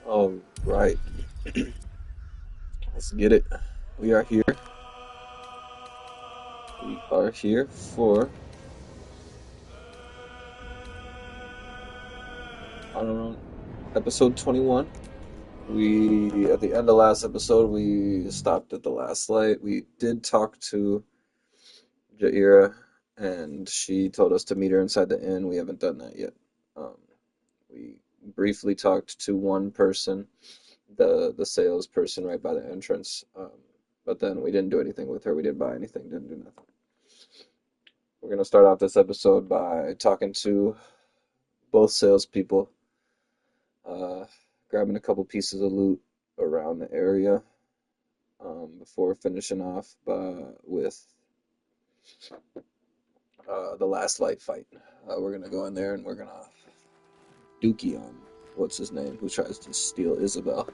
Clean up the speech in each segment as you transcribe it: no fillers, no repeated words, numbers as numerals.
All right, let's get it. We are here. We are here for um, episode 21. We at the end of last episode we stopped at the last light. We did talk to Jaira, and she told us to meet her inside the inn. We haven't done that yet. Um, we briefly talked to one person, the salesperson right by the entrance. But then we didn't do anything with her. We didn't buy anything. Didn't do nothing. We're gonna start out this episode by talking to both salespeople, uh, grabbing a couple pieces of loot around the area, before finishing off with the last light fight. We're gonna go in there and we're gonna dookie on what's his name, who tries to steal Isabel.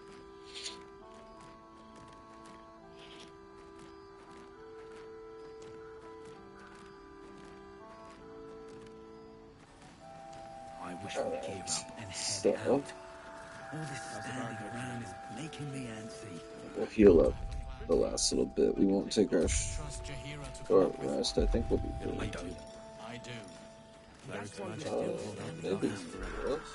I wish All we'd gear right, up and head so out. All this standing around is making me antsy. we'll heal up the last little bit. We won't take our short rest. I think we'll be I good. don't. I do. That's why why we're still still hold out standing the Maybe darkness something forever. else.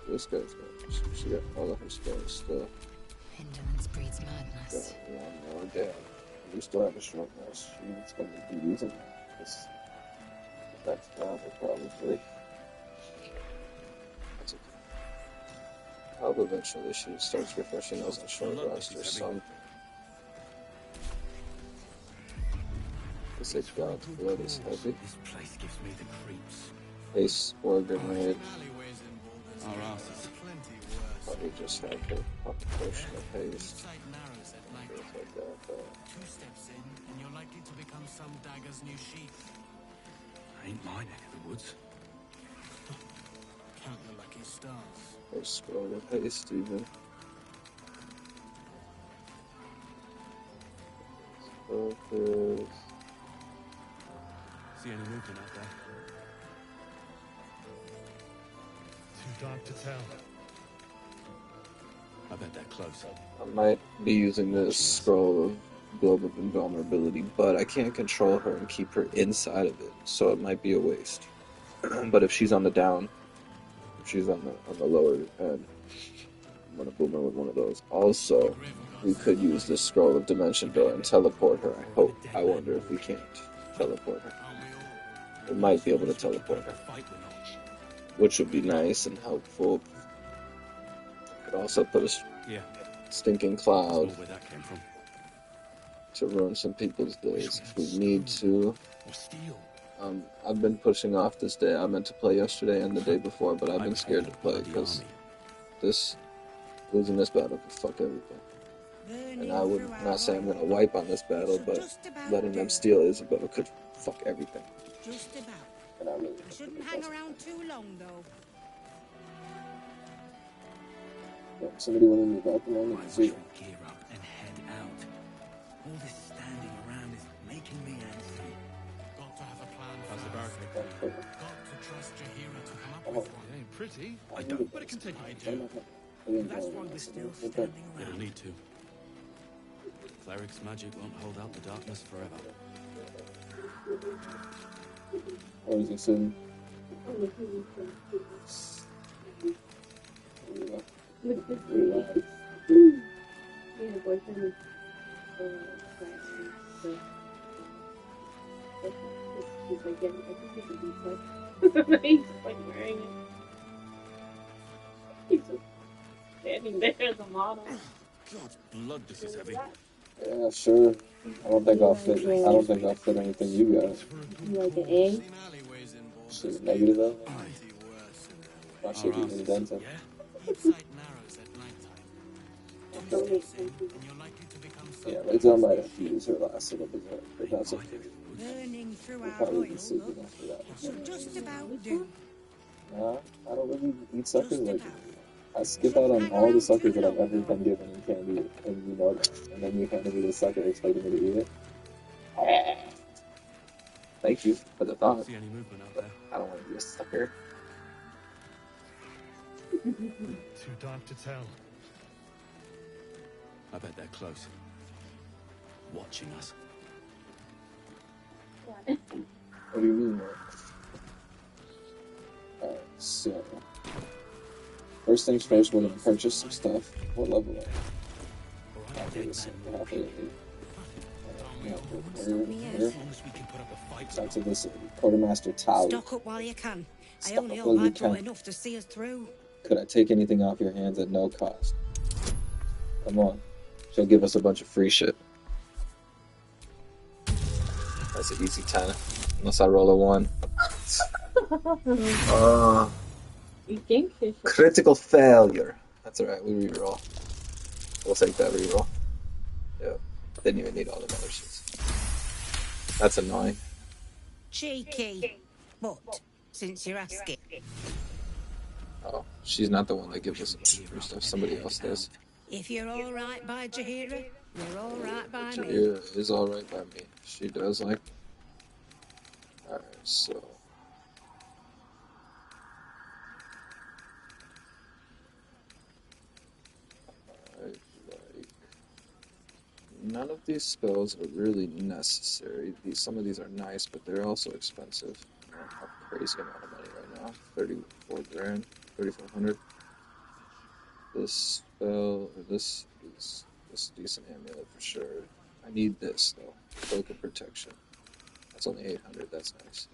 This guy's got. She got all of her spells still. Indolence breeds Got madness. one more down. We still have a short rest. She's going to be using this next battle probably. That's okay. I'll eventually she starts refreshing those on short rest or something. This God's blood is heavy. This place gives me the creeps. Haste or grenade. Alleyways in Baldur's Our Gate asses. are plenty worse. Probably just have to pop a potion of haste. Tight narrows at night. Things like that. Two steps in, and you're likely to become some dagger's new sheath. Ain't my neck of the woods. Count your lucky stars. Or scroll of haste even. Focus. See any movement out there? Too dark to tell. I bet they're close. I might be using this scroll of globe of invulnerability, but I can't control her and keep her inside of it, so it might be a waste. But if she's on the down, if she's on the lower end, I'm gonna boom her with one of those. Also, we could use this scroll of dimension door and teleport her. I hope. I wonder if we can't teleport her. We might be able to teleport her, which would be nice and helpful. Could also put a Yeah. stinking That's cloud where that came from. to ruin some people's days if we need to. Or steel. I've been pushing off this day. I meant to play yesterday and the day before, but I've been scared to play because losing this battle could fuck everything. And I would not say I'm gonna wipe on this battle, but letting them steal Isabel could fuck everything. Just about. And I really I shouldn't hang around too long, though. Somebody went in the bathroom I and wish see. we'd gear up and head out. All this standing around is making me antsy. Got to have a plan How's the first. barricade? Got to trust Jahira to come up Oh. with one. It ain't pretty, I don't. but it can take I you. do. That's why we're still standing It'll around. need to. Cleric's magic won't hold out the darkness forever. Or is he sitting? With this lady. Yeah, boyfriend is so he's like, yeah, I think he could be like he's just like wearing it. He's just standing there as a model. God's blood, this is heavy. Yeah, sure. I don't think I'll fit. I don't think I'll fit anything you got. You like an A? Seen alleyways in Baldur's Shit, Gate negative though. are plenty worse in their way. My shit be indented. Yeah? Deep sight narrows at nighttime. Two Don't make steps in, sense. and you're likely to become some Yeah, Rachel might have to use her last little bit, but that's okay. Burning through We'll our probably be oil, sleeping look. after that. Should just about do. Nah, I don't really eat suckers. Just Like, about. I skip out on all the suckers that I've ever been given in candy, and you know that. And then you handed me the sucker expecting me to eat it. Thank you for the thought, See any movement out but there? I don't want to be a sucker. Too dark to tell. I bet they're close. Watching us. What do you mean, man? Alright, so first things first, we're gonna purchase some stuff. What level are we? Halfway to seven, halfway to 8. No, we're As long as we can put up a fight. back to this quartermaster Tali. Stock up while you can. I Stock only up hope while you I brought can. enough to see us through. Could I take anything off your hands at no cost? Come on. She'll give us a bunch of free shit. That's an easy 10. Unless I roll a 1. You think she should? Critical failure. That's alright, we reroll. We'll take that reroll. Yeah. Didn't even need all the other shits. That's annoying. Cheeky. But, since you're asking, Oh, she's not the one that gives us free stuff. Somebody else does. if you're all right by Jahira, you're all right by me. Jahira is alright by me. She does like me. Alright, so like none of these spells are really necessary. Some of these are nice, but they're also expensive. I don't have a crazy amount of money right now. 34 grand, 3,400. This spell, or this is a decent amulet for sure. I need this though. Cloak of protection. That's only 800. That's nice.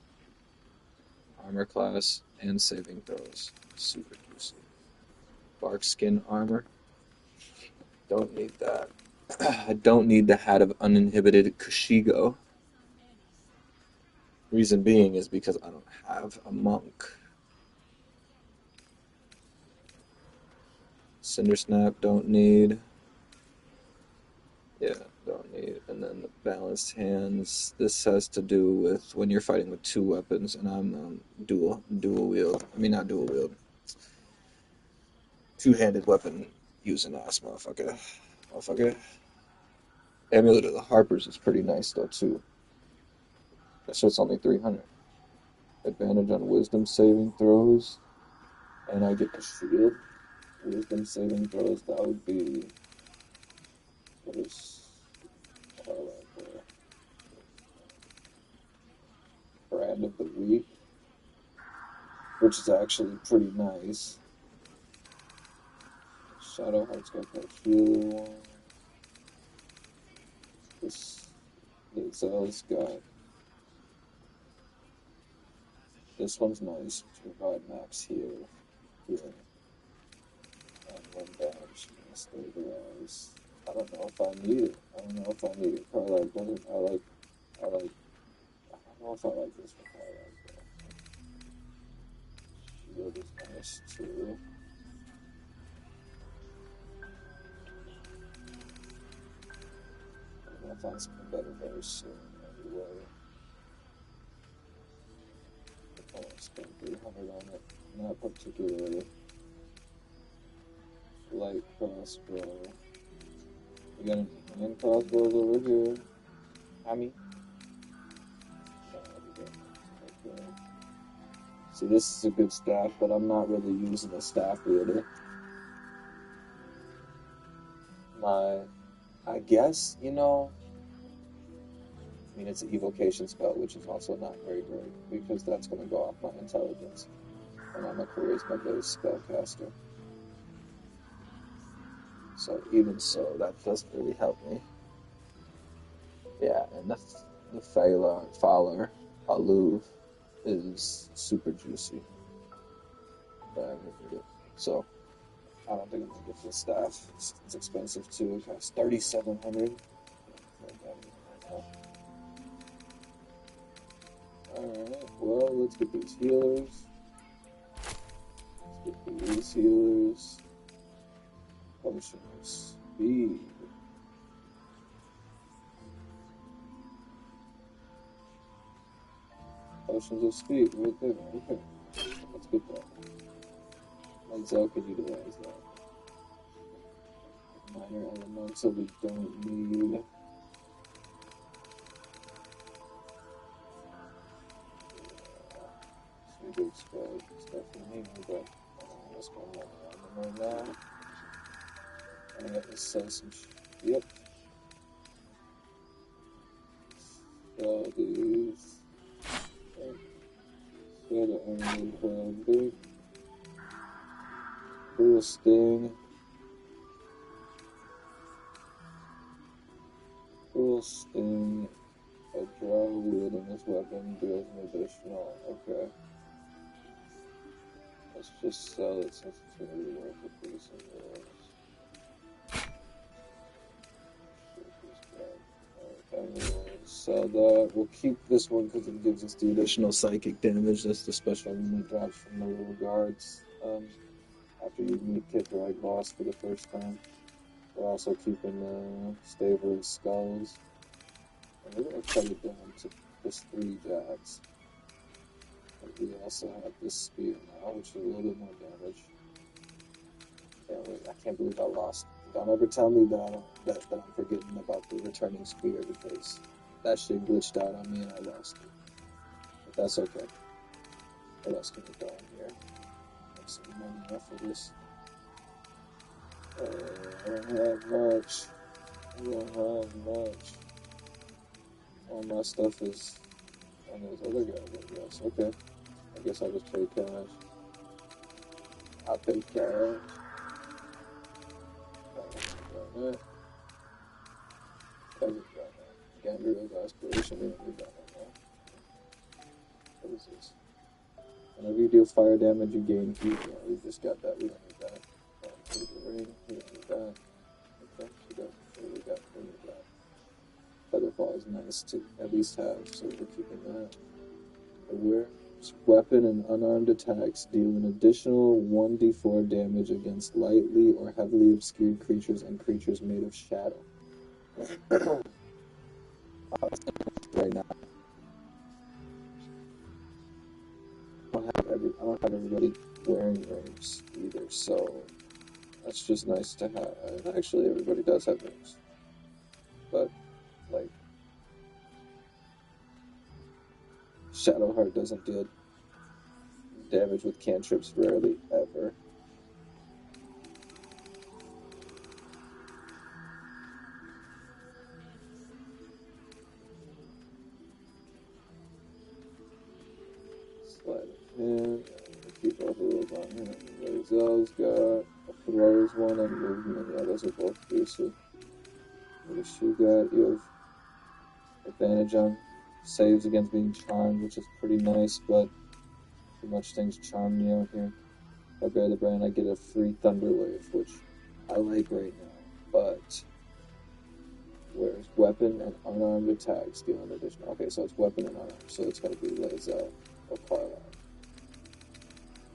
Armor class and saving throws. Super juicy. Bark skin armor. Don't need that. I don't need the hat of uninhibited Kushigo. Reason being is because I don't have a monk. Cinder Snap, don't need. Yeah, don't need. And then the balanced hands. This has to do with when you're fighting with 2 weapons, and I'm dual wield. I mean, not dual wield. 2-handed weapon using ass, motherfucker. Amulet of the Harpers is pretty nice though too. That shit's only 300. Advantage on wisdom saving throws, and I get the shield. Wisdom saving throws, that would be what is brand of the week, which is actually pretty nice. Shadowheart's got that healer one. This Lae'zel's got. This one's nice to provide max heal here. And 1 damage and stabilize. I don't know if I need it. Karlach doesn't. I don't know if I like this for Karlach though. Shield is nice too. I'm gonna find something better very soon anyway. I want to spend 300 on it. Not particularly. Light crossbow. We got any hand crossbows over here? Hammy? No, we don't. Okay. See, this is a good staff, but I'm not really using a staff wielder. I guess, I mean, it's an evocation spell, which is also not very great, because that's going to go off my intelligence, and I'm a charisma-based spellcaster. So even so, that doesn't really help me. Yeah, and the Fowler, Aluv, is super juicy. So, I don't think I'm going to get this staff. It's expensive too. It costs 3,700. Alright, well, let's get these healers. Potion of speed. Potions of speed, right there. Okay, let's get that. Lae'zel can utilize that. Minor elemental we don't need. let's sell some. Yep. Sell these. Sell the unlimited boot. Dual sting. Dual sting. A draw wielding this weapon deals an additional. Okay. Let's just sell it since it's going to be worth a decent Alright, we'll sell that. We'll keep this one because it gives us the additional psychic damage. That's the special one that drops from the little guards after you meet Kid Drag Boss for the first time. We're also keeping the Staver of Skulls. And we're going to cut it down to just 3 jacks. We also have this spear now, which is a little bit more damage. Yeah, wait, I can't believe I lost. Don't ever tell me that I'm forgetting about the returning spear because that shit glitched out on me and I lost it. But that's okay. What else can we go in here? Make some money off of this. I don't have much. I don't have much. All my stuff is on those other guys, I guess. Okay. I guess I'll just pay cash. I'll pay cash. Gangrel's aspiration, we don't need that right now. What is this? Whenever you deal fire damage, you gain heat. Yeah, we just got that. We don't need that. Ring. We don't need that. Okay, what do we got? Featherfall is nice to at least have, so we're keeping that. Aware. Weapon and unarmed attacks deal an additional 1d4 damage against lightly or heavily obscured creatures and creatures made of shadow. Right now, I don't have everybody wearing rings either, so that's just nice to have. Actually, everybody does have rings, but like Shadowheart doesn't deal damage with cantrips rarely ever. Slide it in. Keep all the rules on here. Lazel's got a throws one and movement. Yeah, those are both booster. What does she got? You have advantage on saves against being charmed, which is pretty nice, but too much things charm me out here. If I bear the brand, I get a free Thunder Wave, which I like right now, but where's weapon and unarmed attacks deal an additional? Okay, so it's weapon and unarmed, so it's going to be Lazel or Carlisle.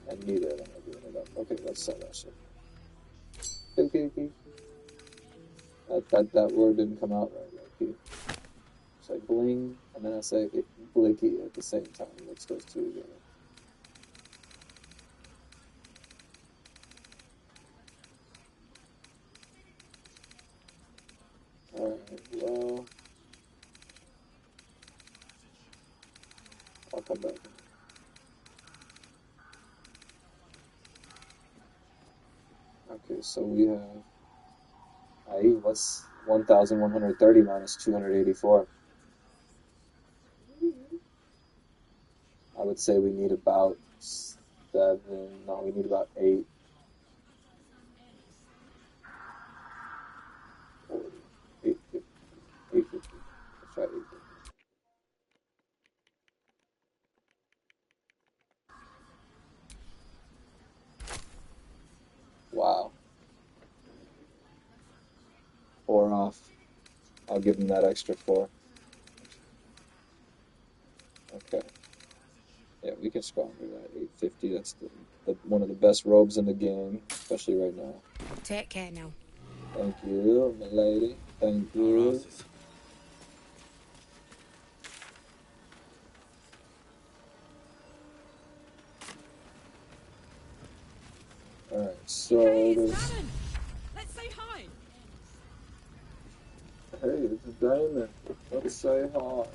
And neither of them are doing it up. Okay, let's sell that shit. Okay. That word didn't come out right, P. So I bling, and then I say blicky at the same time. Mix those two together. Alright, well, I'll come back. Okay, so we have what's 1,130 minus 284? I would say we need about 7. No, we need about 8. 40, 850. 850. Let's try 850. Wow. 4 off. I'll give him that extra 4. Okay. Yeah, we can squander that 850. That's the one of the best robes in the game, especially right now. Take care now. Thank you, my lady. Thank you. Alright, so Hey, there's... it's Alan. Let's say hi. Hey, it's Diamond. Let's say hi.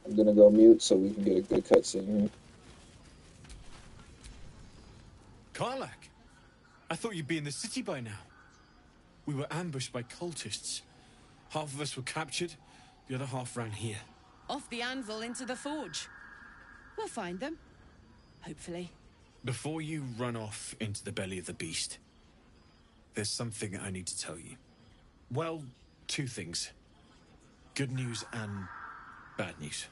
I'm gonna go mute so we can get a good cutscene here. Karlak, I thought you'd be in the city by now. We were ambushed by cultists. Half of us were captured, the other half ran here. Off the anvil into the forge. We'll find them. Hopefully. Before you run off into the belly of the beast, there's something I need to tell you. Well, two things. Good news and bad news.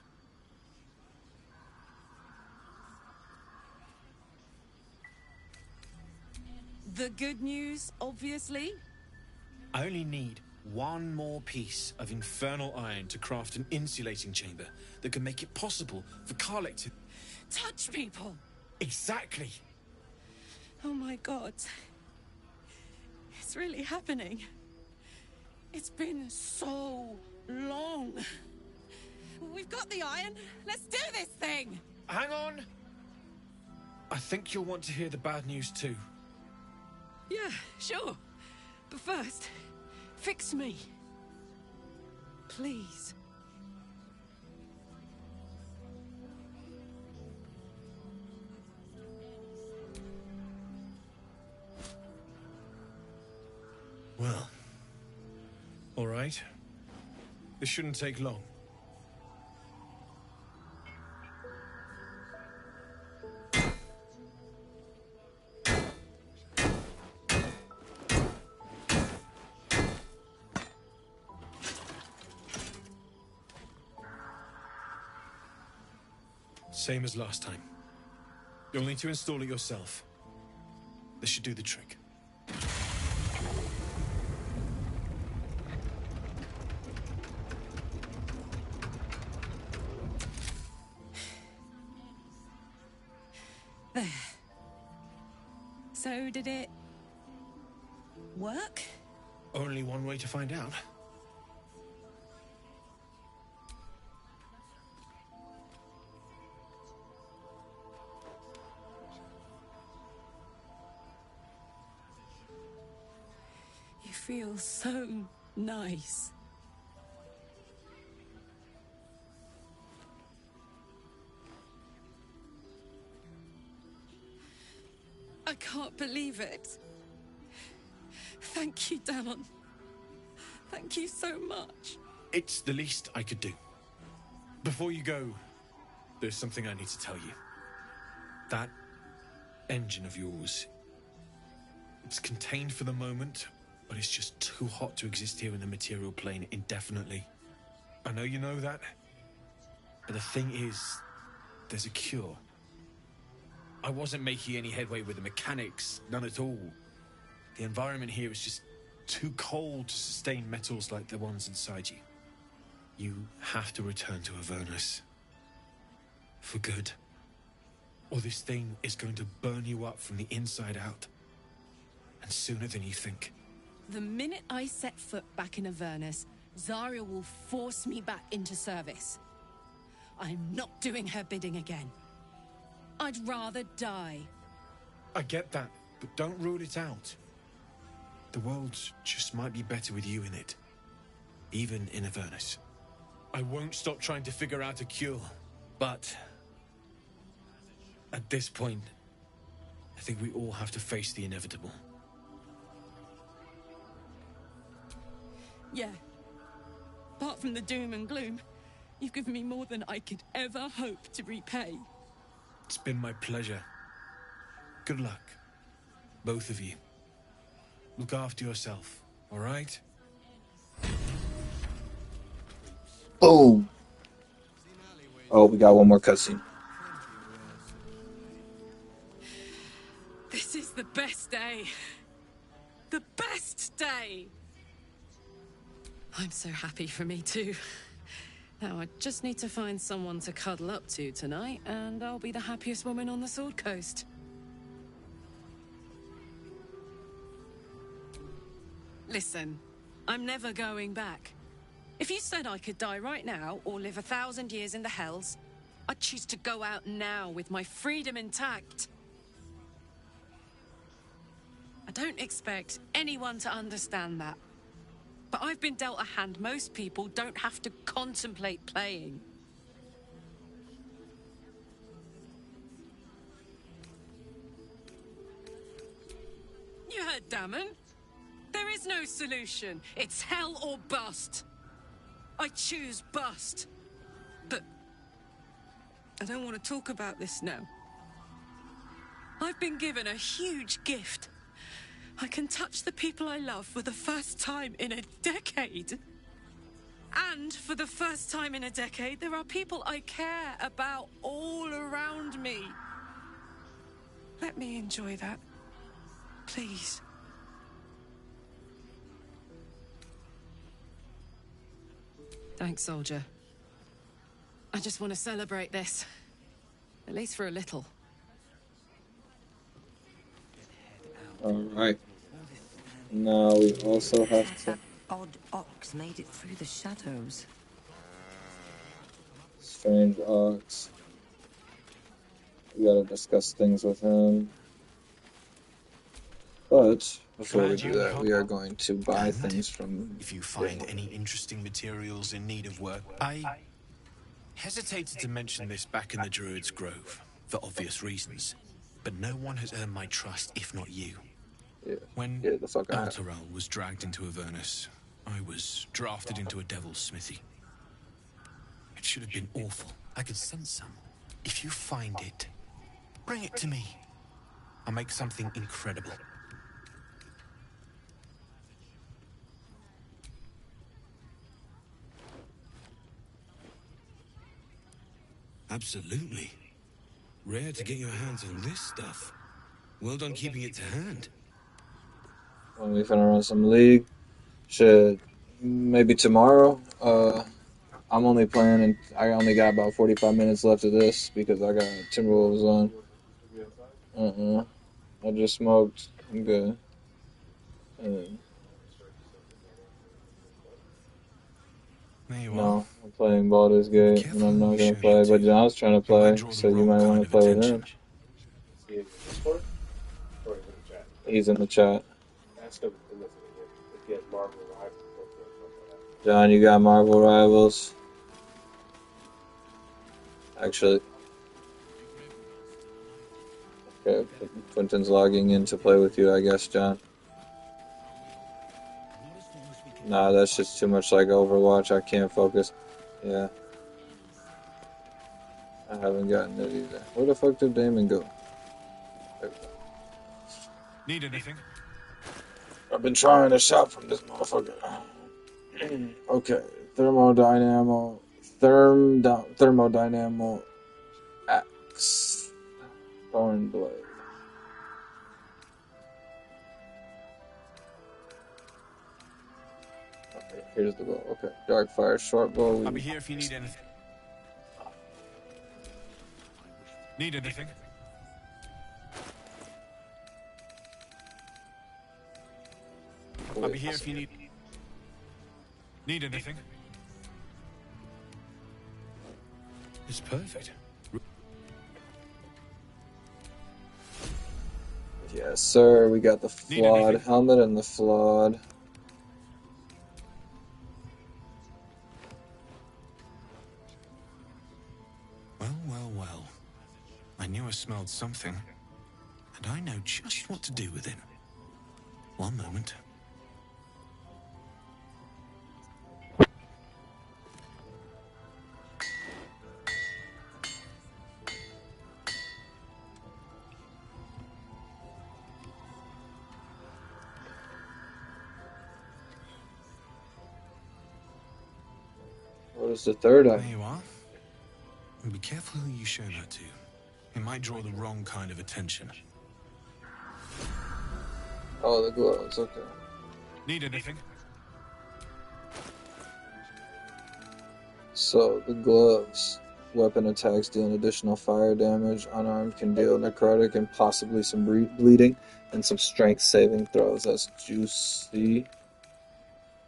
The good news, obviously. I only need one more piece of infernal iron to craft an insulating chamber that can make it possible for Karlek to... Touch people! Exactly! Oh my god. It's really happening. It's been so long. We've got the iron. Let's do this thing! Hang on! I think you'll want to hear the bad news too. Yeah, sure. But first, fix me. Please. Well, all right. This shouldn't take long. Same as last time. You'll need to install it yourself. This should do the trick. There. So did it work? Only one way to find out. You feel so nice. I can't believe it. Thank you, Damon. Thank you so much. It's the least I could do. Before you go, there's something I need to tell you. That engine of yours, it's contained for the moment, but it's just too hot to exist here in the material plane indefinitely. I know you know that, but the thing is, there's a cure. I wasn't making any headway with the mechanics, none at all. The environment here is just too cold to sustain metals like the ones inside you. You have to return to Avernus. For good. Or this thing is going to burn you up from the inside out. And sooner than you think. The minute I set foot back in Avernus, Zarya will force me back into service. I'm not doing her bidding again. I'd rather die. I get that, but don't rule it out. The world just might be better with you in it. Even in Avernus. I won't stop trying to figure out a cure, but... at this point, I think we all have to face the inevitable. Yeah. Apart from the doom and gloom, you've given me more than I could ever hope to repay. It's been my pleasure. Good luck, both of you. Look after yourself, all right? Boom. Oh, we got one more cutscene. This is the best day. The best day! I'm so happy for me too. Now I just need to find someone to cuddle up to tonight, and I'll be the happiest woman on the Sword Coast. Listen, I'm never going back. If you said I could die right now, or live 1,000 years in the Hells, I'd choose to go out now with my freedom intact. I don't expect anyone to understand that. But I've been dealt a hand most people don't have to contemplate playing. You heard Damon. There is is no solution. It's hell or bust. I choose bust. But I don't want to talk about this now. I've been given a huge gift. I can touch the people I love for the first time in a decade. And for the first time in a decade, there are people I care about all around me. Let me enjoy that. Please. Thanks, soldier. I just want to celebrate this. At least for a little. Alright. Now we also have to... That odd ox made it through the shadows. Strange ox. We gotta discuss things with him. But before we do that, we are going to buy things from... If you find any interesting materials in need of work, I hesitated to mention this back in the Druid's Grove, for obvious reasons. But no one has earned my trust, if not you. Yeah. When the fuck out. Alterel was dragged into Avernus, I was drafted into a devil's smithy. It should have been awful. I could sense some. If you find it, bring it to me. I'll make something incredible. Absolutely. Rare to get your hands on this stuff. Well done keeping it to hand. When we finna run some league, shit, maybe tomorrow. I'm only playing, and I only got about 45 minutes left of this because I got Timberwolves on. I just smoked. I'm good. No, I'm playing Baldur's Gate, and I'm not gonna play. But John's trying to play, so you might want to play with him. He's in the chat. John, you got Marvel Rivals? Actually, okay, Quentin's logging in to play with you, I guess, John. Nah, that's just too much like Overwatch. I can't focus. Yeah. I haven't gotten it either. Where the fuck did Damon go? There we go. Need anything? I've been trying to shop from this motherfucker. Okay. Thermodynamo Axe. Thorn Blade. Okay, here's the bow. Okay. Darkfire short bow. I'll be here if you need anything. Need anything? I'll be here if you need anything. It's perfect. Yes, sir. We got the flawed helmet and the flawed. Well. I knew I smelled something, and I know just what to do with it. One moment. What is the third There item? you are. And be careful who you show that to. It might draw the wrong kind of attention. Oh, the gloves. Okay. Need anything? So, the gloves. Weapon attacks deal an additional fire damage. Unarmed can deal necrotic and possibly some bleeding. And some strength saving throws. That's juicy.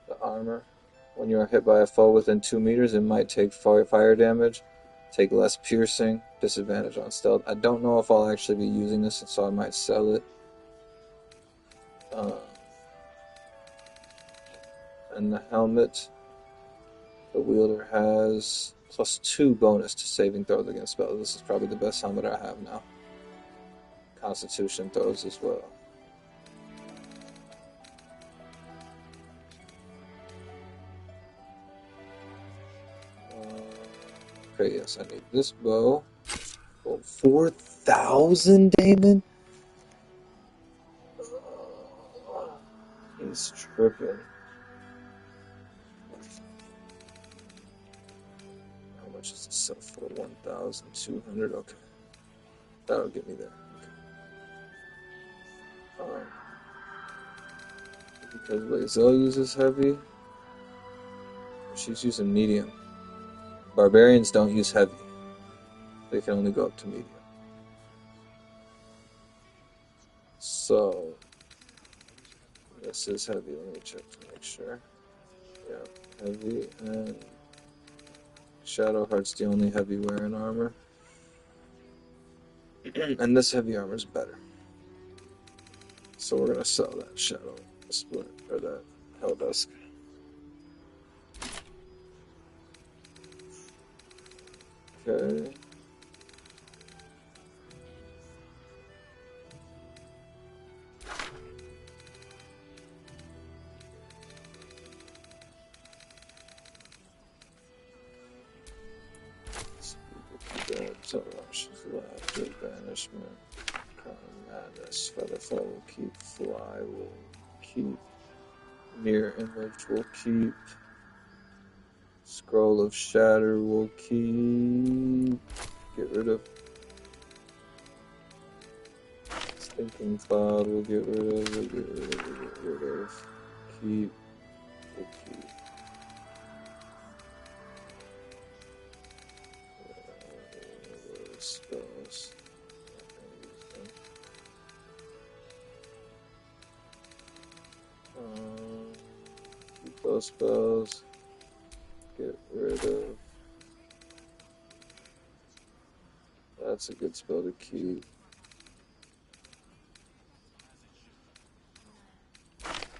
The armor. When you are hit by a foe within 2 meters, it might take fire damage. Take less piercing. Disadvantage on stealth. I don't know if I'll actually be using this, so I might sell it. And the helmet. The wielder has +2 bonus to saving throws against spells. This is probably the best helmet I have now. Constitution throws as well. Okay, yes, I need this bow. Oh, 4,000, Damon? He's tripping. How much does this sell for? 1,200. Okay, that'll get me there. Okay. Because Lae'zel uses heavy, she's using medium. Barbarians don't use heavy; they can only go up to medium. So this is heavy. Let me check to make sure. Yeah, heavy, and Shadowheart's the only heavy wearing armor. And this heavy armor is better. So we're gonna sell that Shadow Split, or that Helldusk. Okay. Rush's Laughter, Banishment, Crown Madness, Featherfall will keep, Fly will keep, Mirror Image will keep, Scroll of Shatter will keep, get rid of Stinking Cloud will get rid of, we'll get rid of, we'll get rid of, keep, we'll keep. Spells. Keep those spells. Get rid of. That's a good spell to keep.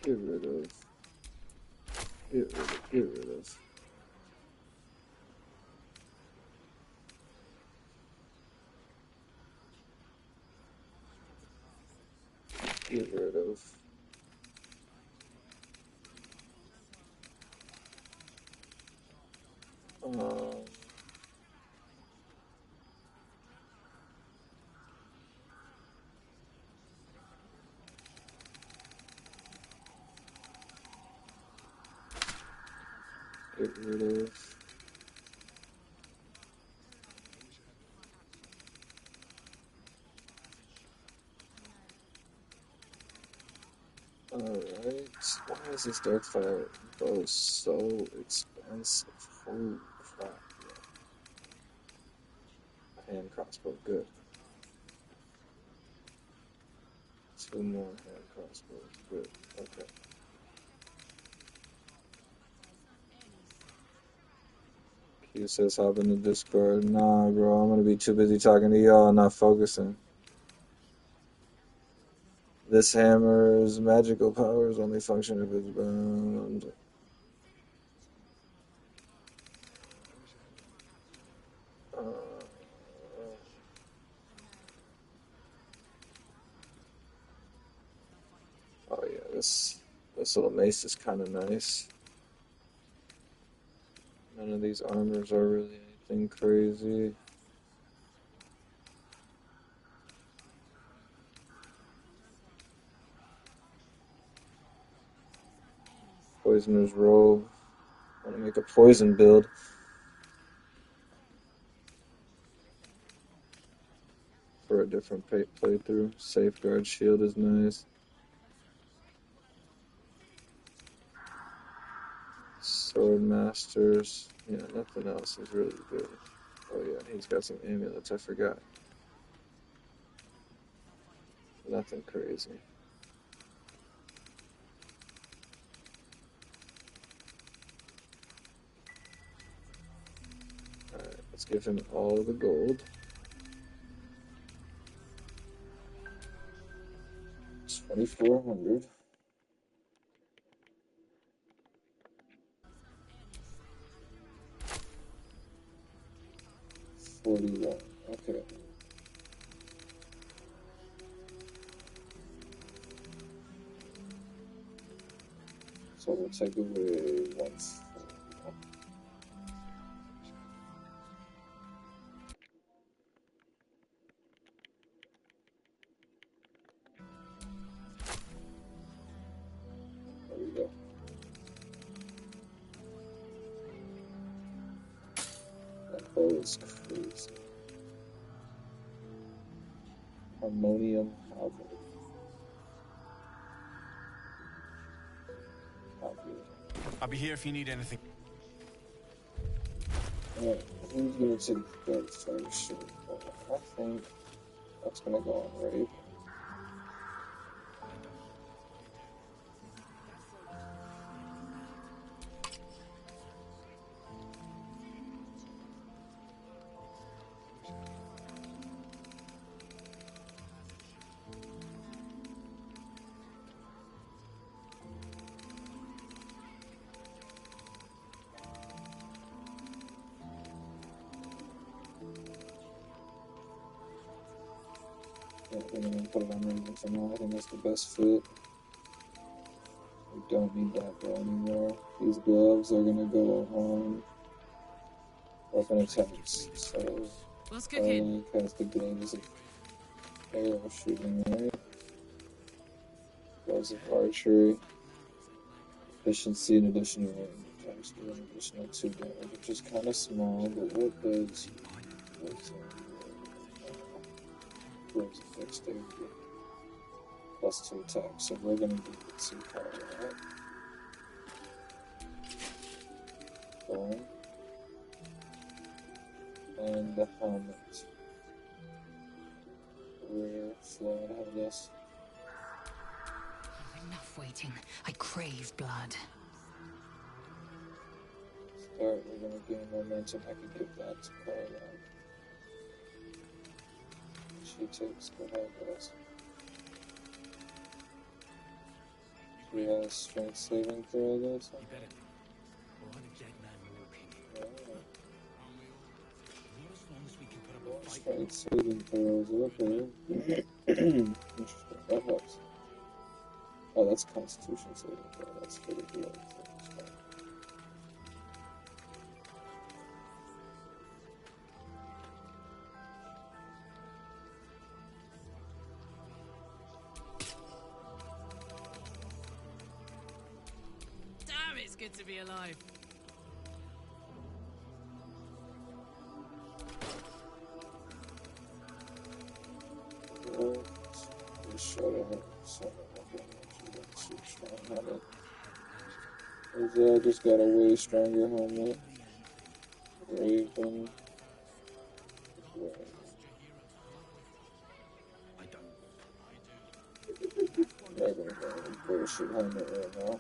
Get rid of. Get rid of. Get rid of. Get rid of. Get rid of. Alright. Why is this Darkfire bow so expensive? Holy crap. Yeah. Hand crossbow, good. 2 more hand crossbows, good. Okay. Q says hop in the Discord. Nah, bro, I'm gonna be too busy talking to y'all and not focusing. This hammer's magical powers only function if it's bound. Oh yeah, this little mace is kind of nice. None of these armors are really anything crazy. Poisoner's robe. I want to make a poison build. For a different playthrough. Safeguard shield is nice. Sword masters. Yeah, nothing else is really good. Oh yeah, he's got some amulets. I forgot. Nothing crazy. Alright, let's give him all the gold. It's 2,400. $41. Okay. So we'll take away 141. bow is crazy. Harmonium halberd. I'll be here if you need anything. Alright, who's gonna take that first? I think that's gonna go on Raven. Yeah, we're gonna put it on Raven for now. I think that's the best fit. We don't need that bow anymore. These gloves are gonna go on weapon attacks. So What's cooking? Starlink has the gleams of arrow shooting, right? Gloves of archery. Efficiency in addition to range attacks do an additional 2 damage, which is kind of small, but what does gloves of dexterity? Plus 2 attacks, so we're gonna do the 2 power, right? Boom. And the helmet. Rear flat, have this. Enough waiting. I crave blood. Start, we're gonna gain momentum. I could give that to Caroline. She takes the high glass. She has strength saving throw, I guess. You better. Or I'm a dead man walking. Not as long as we can put up a fight. Strength saving throws, okay. Interesting, that helps. Oh, that's Constitution saving throw. That's for the blood. Damn, it's good to be alive. Just show her. So, okay, strong helmet. Ozell just got a way stronger helmet. Raven. Raven got a bullshit helmet right now.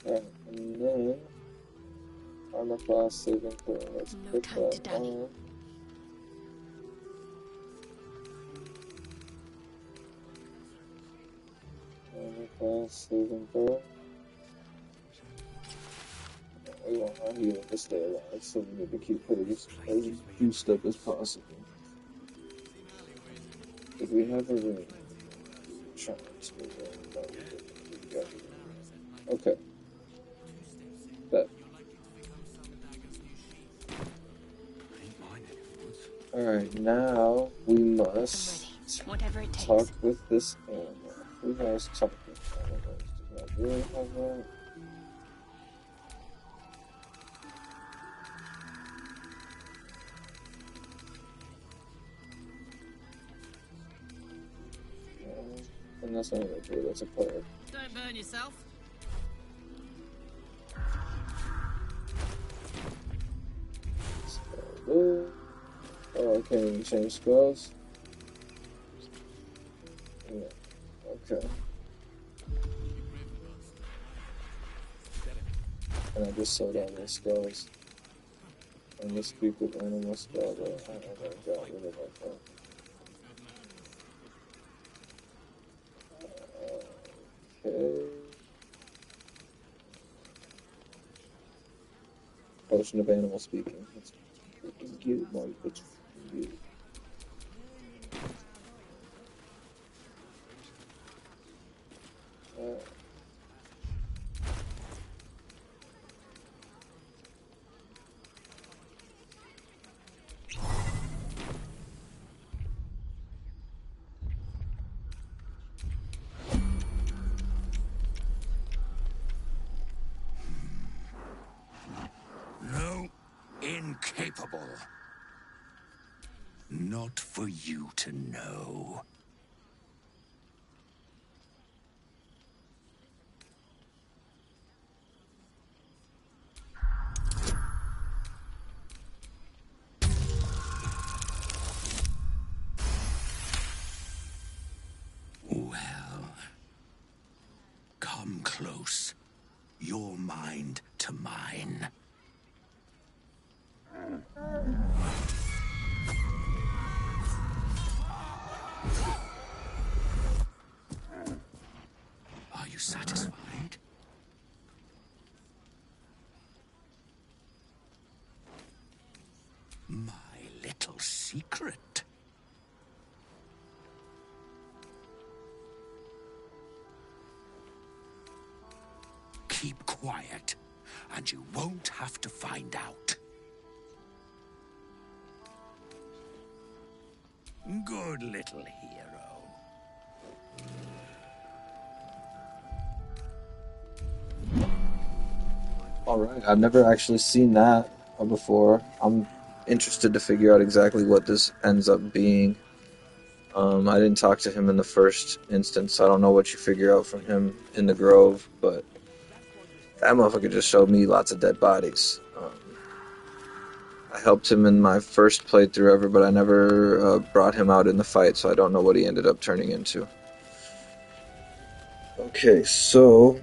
Okay. And then armor class saving throw. Let's put that on. Armor class saving throw. We want our healing to stay alive, so we need to keep putting as juiced up as possible. If we have a ring, trying to move on. Okay. That. Alright, now we must talk with this animal. Who has talk with animals? Does that really have that? And that's not a player, that's a player. Don't burn yourself. Spell. Oh, I can't even change spells. Yeah, okay. And I just sold all those spells. And the speak with animal spell, but I got rid of that. Okay. Potion of animal speaking. Let's freaking get it, Marty. Let's freaking get it. incapable. Not for you to know. Well, come close. Your mind to mine. Are you satisfied? My little secret. Keep quiet, and you won't have to find out. Good little hero. Alright, I've never actually seen that before. I'm interested to figure out exactly what this ends up being. I didn't talk to him in the first instance, so I don't know what you figure out from him in the Grove, but that motherfucker just showed me lots of dead bodies. I helped him in my first playthrough ever, but I never brought him out in the fight, so I don't know what he ended up turning into. Okay, so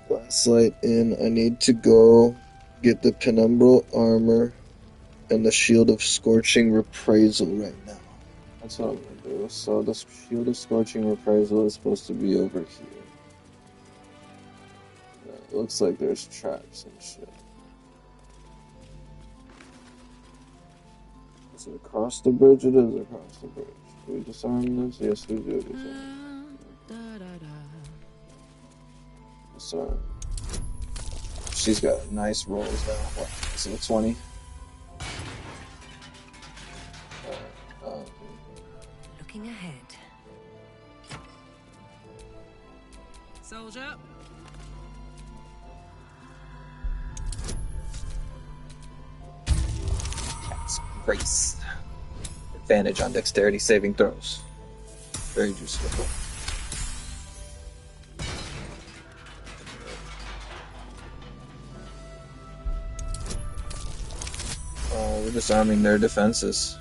last light in, I need to go get the penumbral armor and the shield of scorching reprisal right now. That's what I'm gonna do. So the shield of scorching reprisal is supposed to be over here. It looks like there's traps and shit. Is it across the bridge? It is across the bridge. Do we disarm this? Yes, we do disarm. Disarm. She's got nice rolls now. What? Is it a 20? Looking ahead. Soldier. Cat's Grace. Advantage on dexterity saving throws. Very useful. Oh, we're disarming their defenses.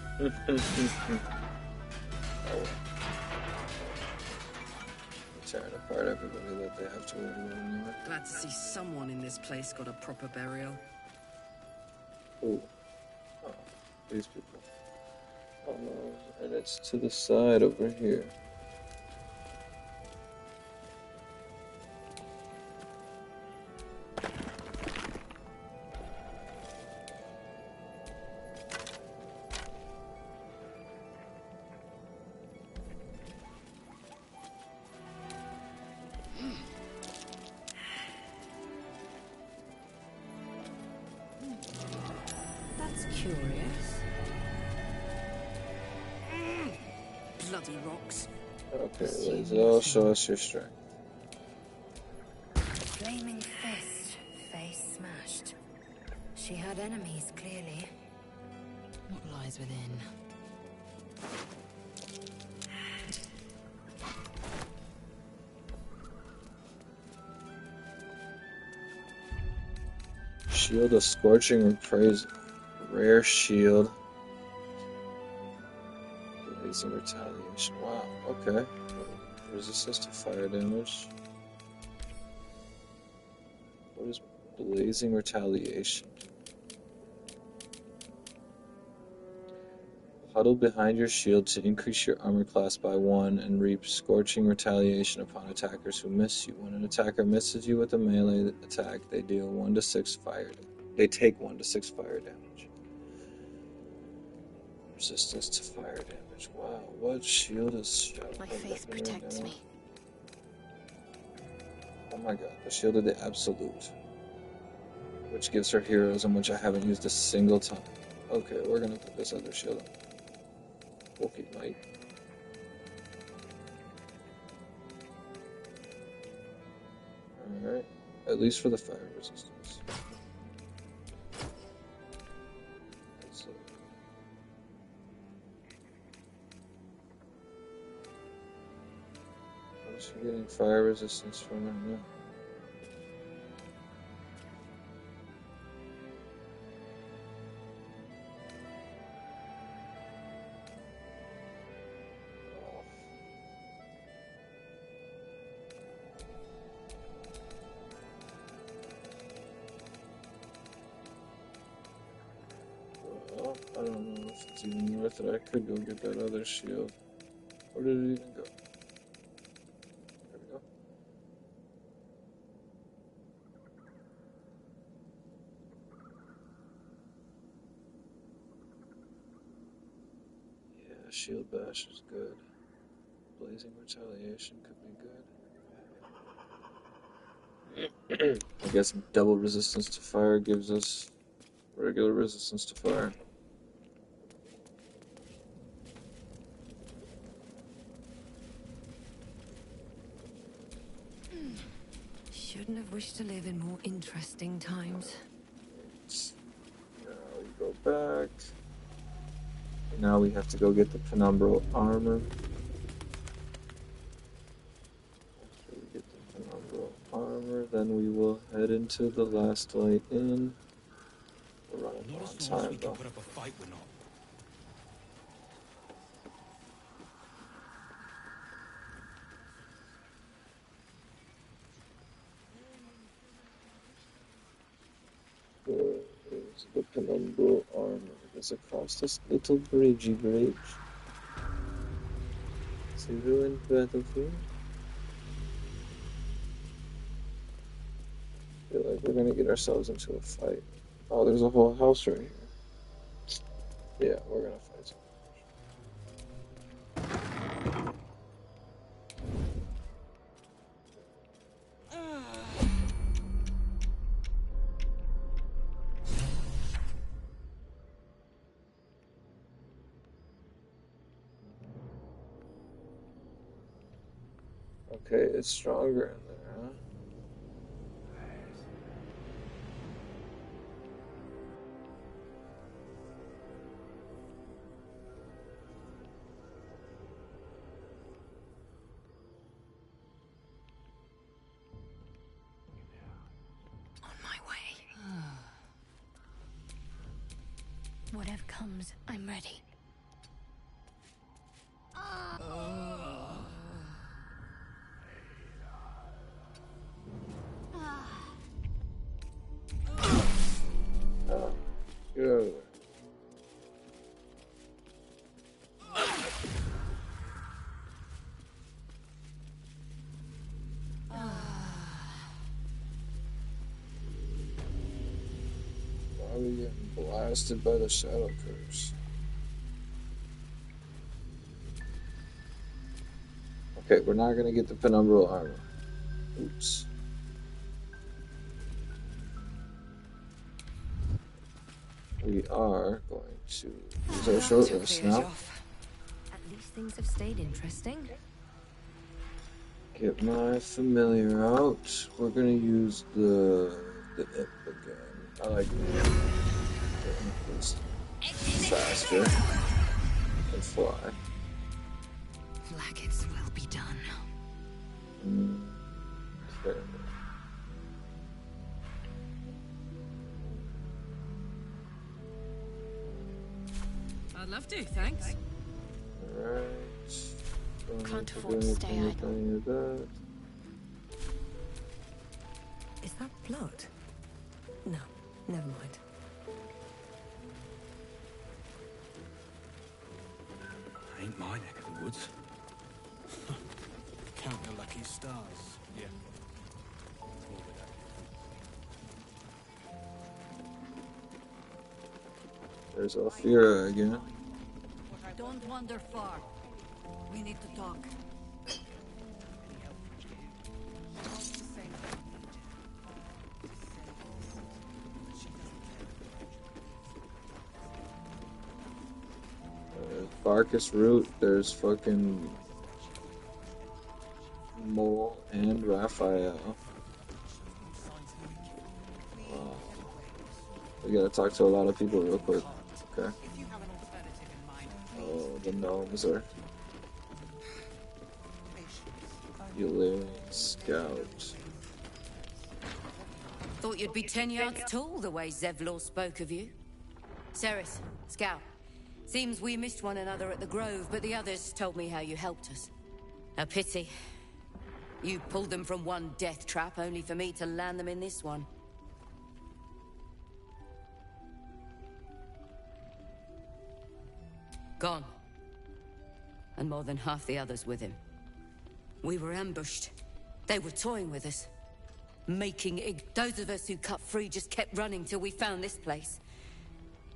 Tearing apart everybody that they have to worry about anyway. Glad to see someone in this place got a proper burial. Ooh. Oh, these people. Oh no, and it's to the side over here. That's curious. Bloody rocks. Okay, Lae'zel, show us your strength. Flaming fist, face smashed. She had enemies, clearly. What lies within? Shield of Scorching Reprisal. Rare shield. Blazing Retaliation. Wow, okay. Resistance to fire damage. What is Blazing Retaliation? Huddle behind your shield to increase your armor class by 1 and reap Scorching Retaliation upon attackers who miss you. When an attacker misses you with a melee attack, they deal 1 to 6 fire damage. They take 1 to 6 fire damage. Resistance to fire damage. Wow, what shield is shot? My faith protects me. Oh my god, the shield of the Absolute. Which gives her heroism, which I haven't used a single time. Okay, we're gonna put this other shield on. Okay, Mike. I at least for the fire resistance. So, what's she getting fire resistance from right now? Well, I don't know if it's even worth it. I could go get that other shield. Where did it even go? There we go. Yeah, shield bash is good. Blazing retaliation could be good. I guess double resistance to fire gives us regular resistance to fire. Shouldn't have wished to live in more interesting times. Now we go back. Now we have to go get the penumbral armor. After we get the penumbral armor, then we will head into the last light inn. We're running Not on as long as we time can though. put up a fight, we're not. Where is the penumbral armor? It's across this little bridgey bridge. It's a ruined battlefield. I feel like we're gonna get ourselves into a fight. Oh, there's a whole house right here. Yeah, we're gonna fight some. Okay, it's stronger in there, huh? On my way. Whatever comes, I'm ready. Get out of there. Why are we getting blasted by the shadow curse? Okay, we're not gonna get the penumbral armor. Oops. We are going to use our short rest now. At least things have stayed interesting. Get my familiar out. We're gonna use the imp again. I like the imp. The imp is faster and fly. Flaggets will be done. Okay. I'd love to, thanks. Alright. Can't afford to stay idle. That. Is that blood? No, never mind. Ain't my neck of the woods. Count your lucky stars. Yeah. There's Alfira again. Don't wander far. We need to talk. Barkus Root, there's fucking Mole and Raphael. We gotta talk to a lot of people real quick. Okay. Oh, the gnomes are. Euler Scout. Thought you'd be 10 yards tall the way Zevlor spoke of you. Ceres, Scout. Seems we missed one another at the Grove, but the others told me how you helped us. A pity. You pulled them from one death trap, only for me to land them in this one. Gone. And more than half the others with him. We were ambushed. They were toying with us. Those of us who cut free just kept running till we found this place.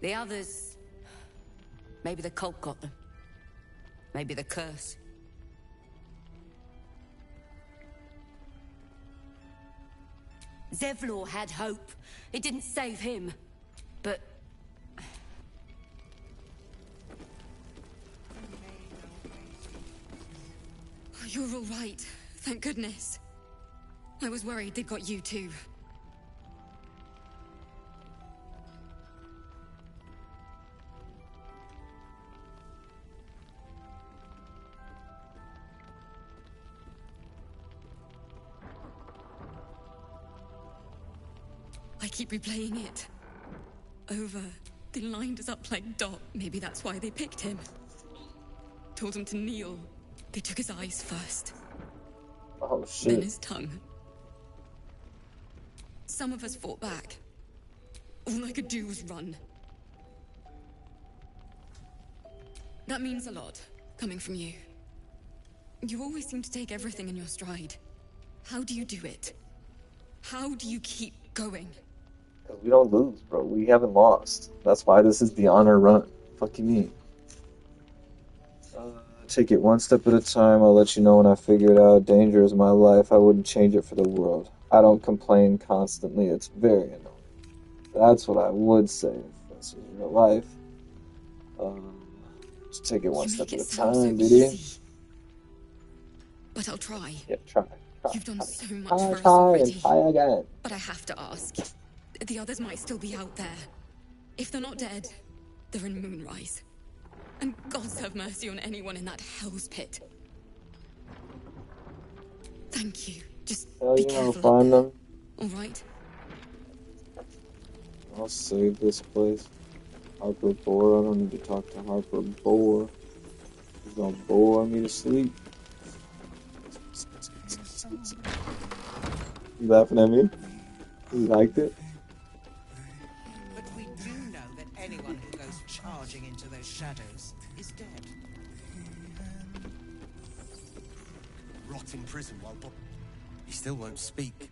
The others... Maybe the cult got them. Maybe the curse. Zevlor had hope. It didn't save him. But... You're all right. Thank goodness. I was worried they'd got you too. I keep replaying it. Over. They lined us up like Dot. Maybe that's why they picked him. Told him to kneel. They took his eyes first. Oh Then shit. his tongue. Some of us fought back. All I could do was run. That means a lot, coming from you. You always seem to take everything in your stride. How do you do it? How do you keep going? We don't lose, bro. We haven't lost. That's why this is the honor run. Fuck you mean? Take it one step at a time. I'll let you know when I figure it out. Danger is my life. I wouldn't change it for the world. I don't complain constantly. It's very annoying. That's what I would say if this was real life. Just take it one step at a time, Diddy. But I'll try. Yeah, try. You've done so much Try, for us try, already. and try again. But I have to ask. The others might still be out there. If they're not dead, they're in Moonrise. And gods have mercy on anyone in that hell's pit. Thank you. Just be careful. Find them. All right? I'll save this place. Harper Boar. I don't need to talk to Harper Boar. He's gonna bore me to sleep. You laughing at me? You liked it? But we do know that anyone who goes charging into those shadows is dead. Rot in prison while... He still won't speak.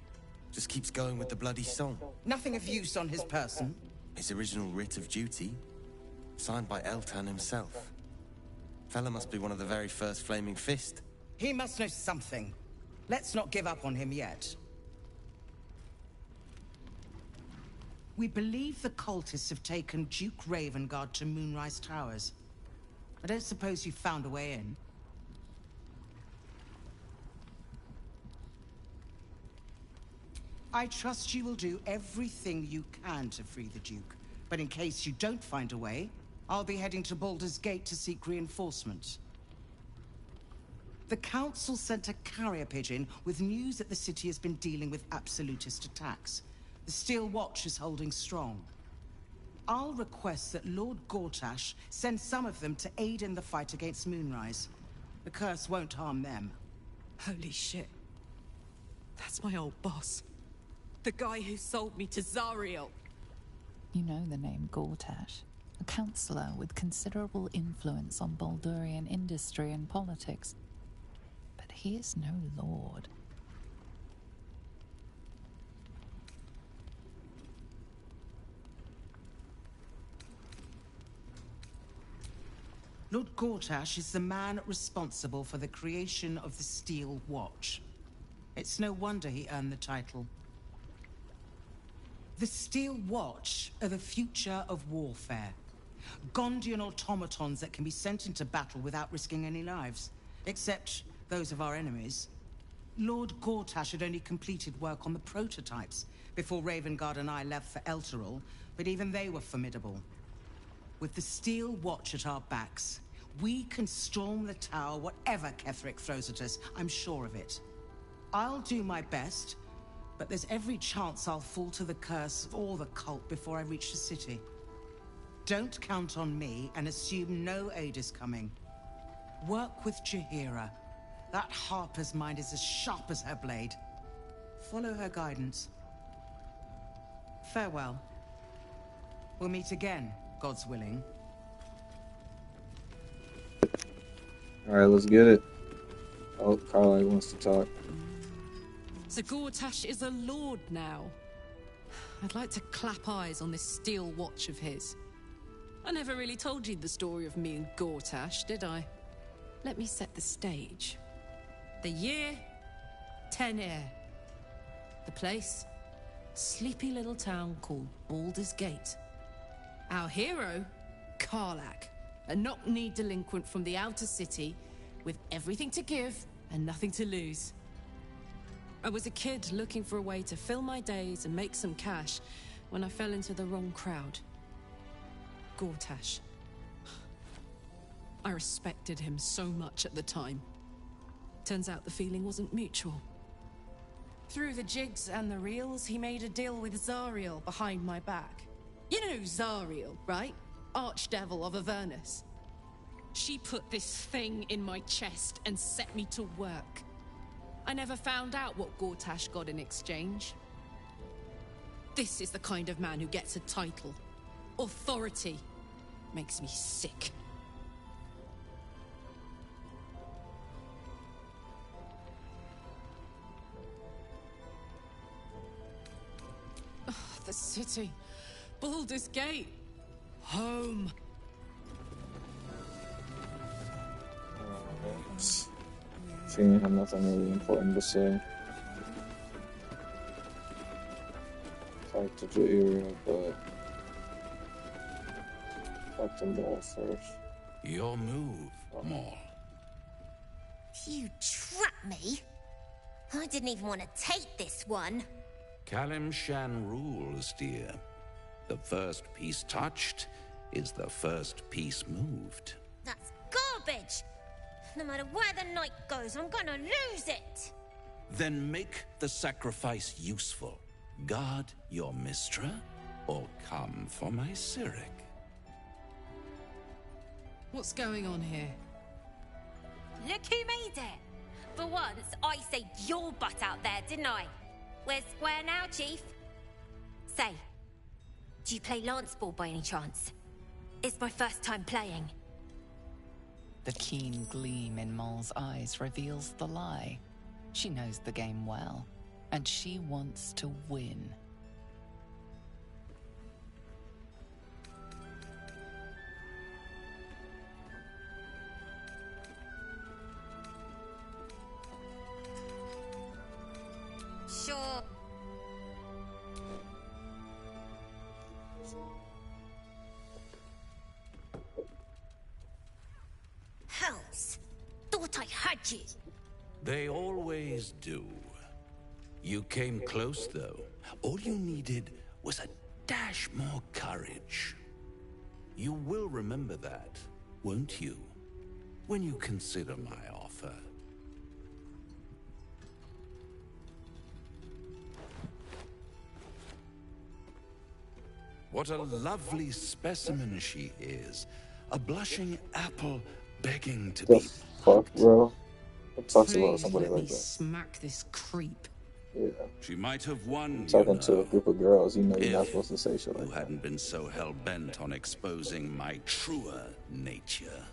Just keeps going with the bloody song. Nothing of use on his person. His original writ of duty, signed by Eltan himself. Fella must be one of the very first Flaming Fist. He must know something. Let's not give up on him yet. We believe the cultists have taken Duke Ravengard to Moonrise Towers. I don't suppose you found a way in. I trust you will do everything you can to free the Duke. But in case you don't find a way, I'll be heading to Baldur's Gate to seek reinforcements. The Council sent a carrier pigeon with news that the city has been dealing with absolutist attacks. The Steel Watch is holding strong. I'll request that Lord Gortash send some of them to aid in the fight against Moonrise. The curse won't harm them. Holy shit. That's my old boss. The guy who sold me to Zariel. You know the name Gortash, a councillor with considerable influence on Baldurian industry and politics. But he is no lord. Lord Gortash is the man responsible for the creation of the Steel Watch. It's no wonder he earned the title. The Steel Watch are the future of warfare. Gondian automatons that can be sent into battle without risking any lives. Except those of our enemies. Lord Gortash had only completed work on the prototypes before Ravengard and I left for Elturel, but even they were formidable. With the Steel Watch at our backs, we can storm the tower whatever Ketheric throws at us, I'm sure of it. I'll do my best, but there's every chance I'll fall to the curse or the cult before I reach the city. Don't count on me and assume no aid is coming. Work with Jaheira. That Harper's mind is as sharp as her blade. Follow her guidance. Farewell. We'll meet again, God's willing. Alright, let's get it. Oh, Carly wants to talk. So Gortash is a lord now. I'd like to clap eyes on this steel watch of his. I never really told you the story of me and Gortash, did I? Let me set the stage. The year, 10 Air. The place, sleepy little town called Baldur's Gate. Our hero, Karlach, a knock-knee delinquent from the outer city with everything to give and nothing to lose. I was a kid looking for a way to fill my days and make some cash when I fell into the wrong crowd. Gortash. I respected him so much at the time. Turns out the feeling wasn't mutual. Through the jigs and the reels, he made a deal with Zariel behind my back. You know Zariel, right? Archdevil of Avernus. She put this thing in my chest and set me to work. I never found out what Gortash got in exchange. This is the kind of man who gets a title. Authority. Makes me sick. Oh, the city. Baldur's Gate. Home. She didn't have nothing really important to say. Talk to Jaira, but talk to Maul first. Your move, Maul. You trapped me? I didn't even want to take this one. Kalimshan rules, dear. The first piece touched is the first piece moved. That's garbage! No matter where the night goes, I'm gonna lose it! Then make the sacrifice useful. Guard your Mistra, or come for my Cyric. What's going on here? Look who made it! For once, I saved your butt out there, didn't I? We're square now, Chief. Say, do you play lance ball by any chance? It's my first time playing. The keen gleam in Maul's eyes reveals the lie. She knows the game well, and she wants to win. Sure. Hells. Thought I had you. They always do. You came close, though. All you needed was a dash more courage. You will remember that, won't you? When you consider my offer. What a lovely specimen she is. A blushing apple begging to be fuck, bro. What talks about Please somebody let like me that? smack this creep. Yeah. She might have won, I'm talking you to a know, group of girls. You know you're not if supposed to say shit like you hadn't been so hell-bent on exposing my truer nature.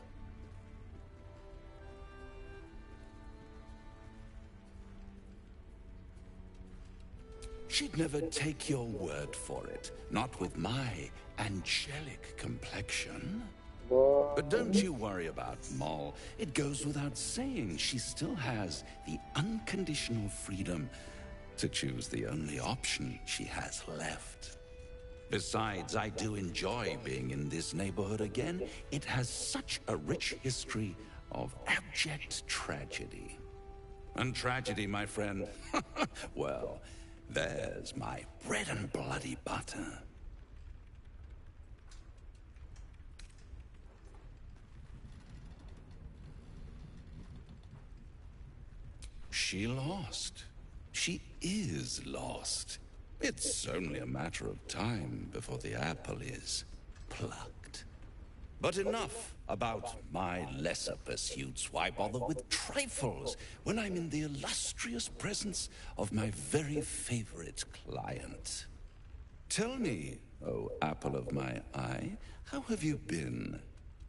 She'd never take your word for it, not with my angelic complexion. But don't you worry about Maul. It goes without saying she still has the unconditional freedom to choose the only option she has left. Besides, I do enjoy being in this neighborhood again. It has such a rich history of abject tragedy. And tragedy, my friend. Well, there's my bread and bloody butter. She lost. She is lost. It's only a matter of time before the apple is plucked. But enough about my lesser pursuits. Why bother with trifles when I'm in the illustrious presence of my very favorite client? Tell me, oh apple of my eye, how have you been?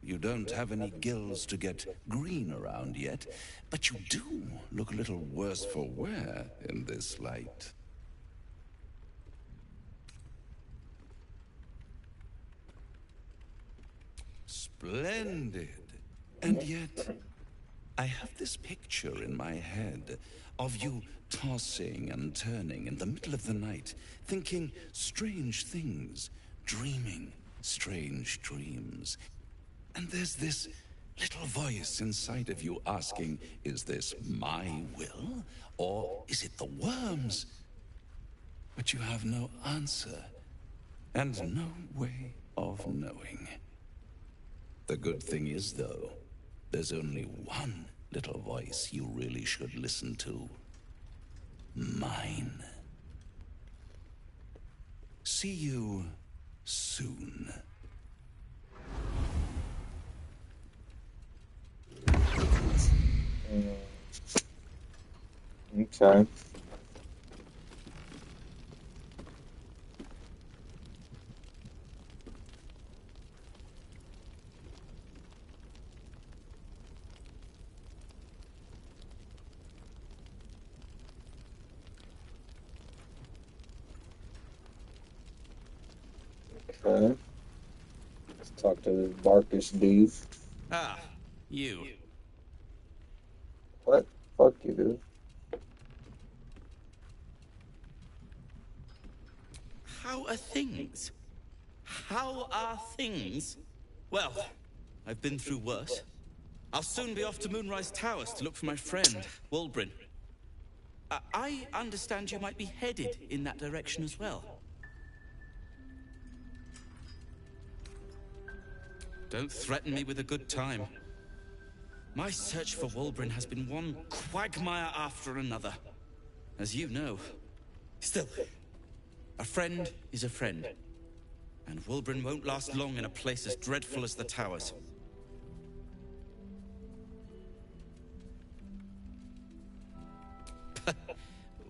You don't have any gills to get green around yet, but you do look a little worse for wear in this light. Splendid. And yet, I have this picture in my head of you tossing and turning in the middle of the night, thinking strange things, dreaming strange dreams. And there's this little voice inside of you asking, is this my will, or is it the worm's? But you have no answer, and no way of knowing. The good thing is, though, there's only one little voice you really should listen to. Mine. See you soon. Okay. Okay. Let's talk to this Barkish dude. Ah, you. What? Fuck you, dude. How are things? How are things? Well, I've been through worse. I'll soon be off to Moonrise Towers to look for my friend, Wulbrin. I understand you might be headed in that direction as well. Don't threaten me with a good time. My search for Wulbrin has been one quagmire after another, as you know. Still, a friend is a friend, and Wulbrin won't last long in a place as dreadful as the Towers.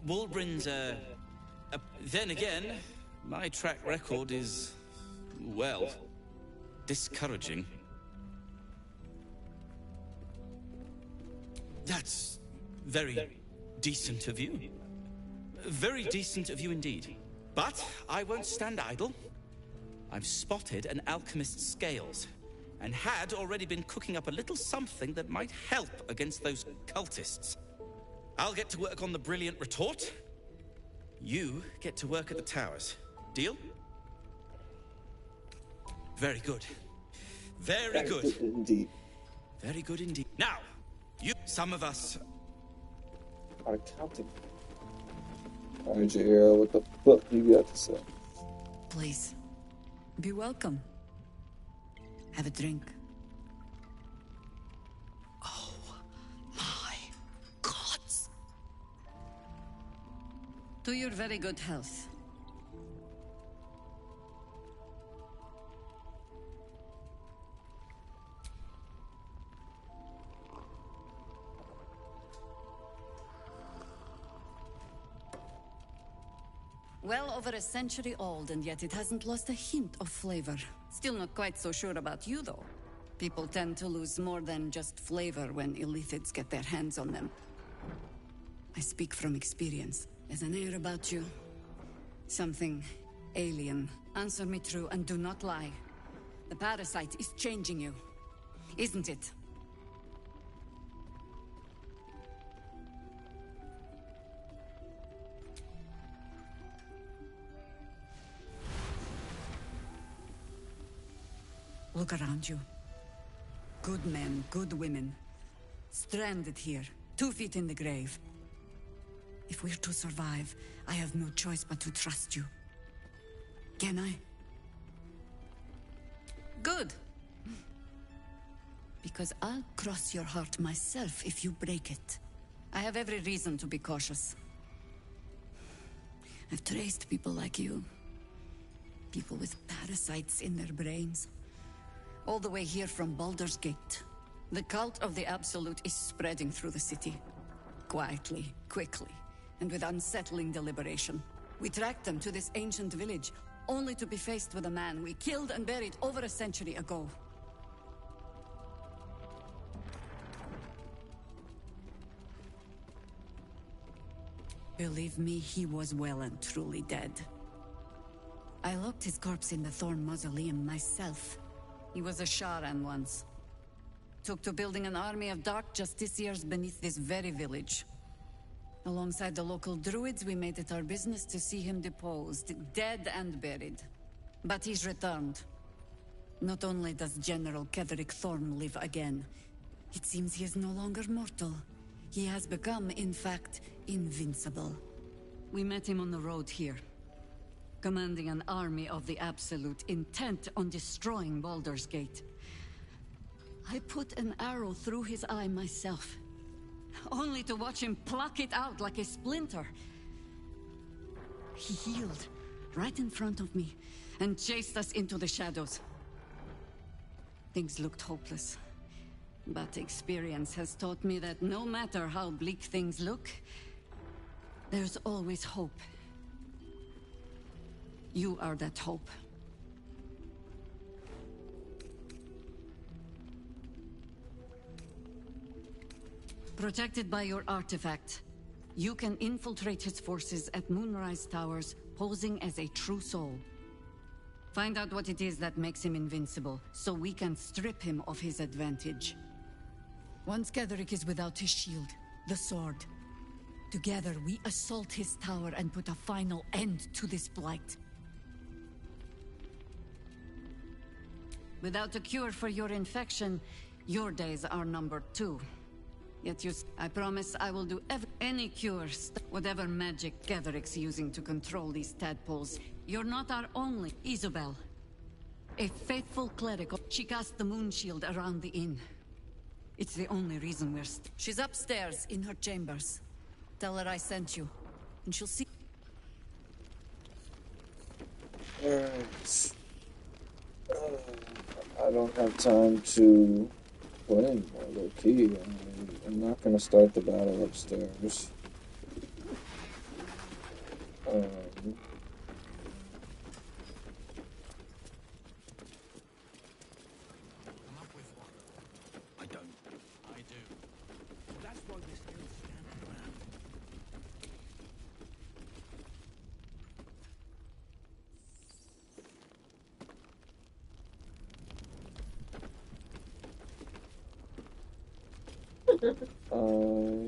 Wulbrin's, then again, my track record is, well, discouraging. That's very decent of you. Very decent of you indeed. But I won't stand idle. I've spotted an alchemist's scales, and had already been cooking up a little something that might help against those cultists. I'll get to work on the brilliant retort. You get to work at the towers. Deal? Very good. Very good. Indeed. Very good indeed. Now, you, some of us... Are counting. Alright, Jaira, what the fuck you got to say? Please, be welcome. Have a drink. Oh, my gods. To your very good health. Well over a century old, and yet it hasn't lost a hint of flavor. Still not quite so sure about you, though. People tend to lose more than just flavor when illithids get their hands on them. I speak from experience. There's an air about you. Something alien. Answer me true and do not lie. The parasite is changing you, isn't it? Look around you. Good men, good women. Stranded here, 2 feet in the grave. If we're to survive, I have no choice but to trust you. Can I? Good. Because I'll cross your heart myself if you break it. I have every reason to be cautious. I've traced people like you. People with parasites in their brains. All the way here from Baldur's Gate. The cult of the Absolute is spreading through the city. Quietly, quickly, and with unsettling deliberation. We tracked them to this ancient village, only to be faced with a man we killed and buried over a century ago. Believe me, he was well and truly dead. I locked his corpse in the Thorn Mausoleum myself. He was a Sharan once. Took to building an army of dark justiciars beneath this very village. Alongside the local druids, we made it our business to see him deposed, dead and buried. But he's returned. Not only does General Ketherick Thorn live again, it seems he is no longer mortal. He has become, in fact, invincible. We met him on the road here, commanding an army of the Absolute, intent on destroying Baldur's Gate. I put an arrow through his eye myself, only to watch him pluck it out like a splinter. He healed right in front of me and chased us into the shadows. Things looked hopeless. But experience has taught me that no matter how bleak things look, there's always hope. You are that hope. Protected by your artifact, you can infiltrate his forces at Moonrise Towers, posing as a true soul. Find out what it is that makes him invincible, so we can strip him of his advantage. Once Ketherick is without his shield, the sword, together we assault his tower and put a final end to this blight. Without a cure for your infection, your days are numbered too. Yet I promise I will do any cures, whatever magic Ketherick's using to control these tadpoles. You're not our only Isobel. A faithful cleric. She cast the moon shield around the inn. It's the only reason we're she's upstairs in her chambers. Tell her I sent you, and she'll see. Alright. I don't have time to play anymore, low key. I'm not gonna start the battle upstairs.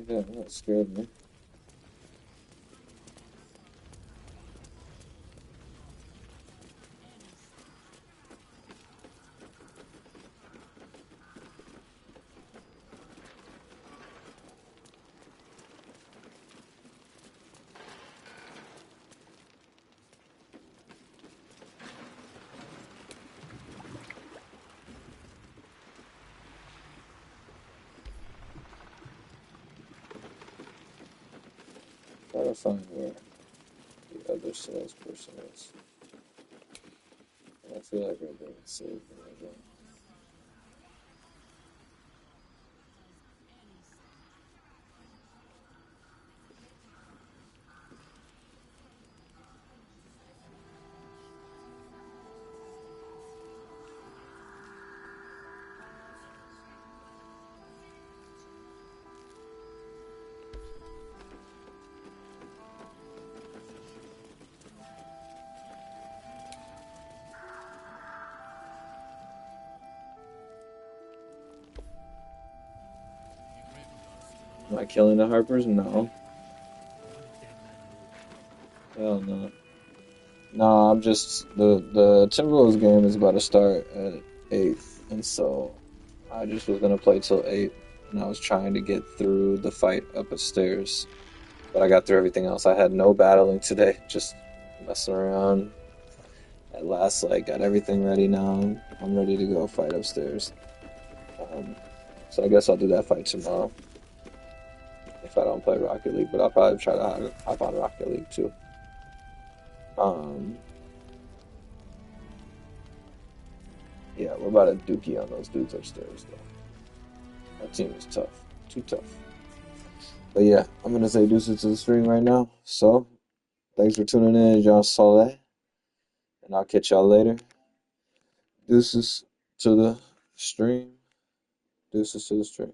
Yeah, that scared me. Gotta find where the other salesperson is. I feel like I'm being saved again. Am I killing the Harpers? No. Hell no. No, I'm just the Timberwolves game is about to start at 8th, and so I just was gonna play till 8 and I was trying to get through the fight up the stairs. But I got through everything else. I had no battling today, just messing around. At last light, got everything ready now. I'm ready to go fight upstairs. So I guess I'll do that fight tomorrow if I don't play Rocket League, but I'll probably try to hop on Rocket League too. Um, yeah, we're about to dookie on those dudes upstairs though. Our team is tough, too tough. But yeah, I'm gonna say deuces to the stream right now. So thanks for tuning in, Jean Soleil, and I'll catch y'all later. Deuces to the stream. Deuces to the stream.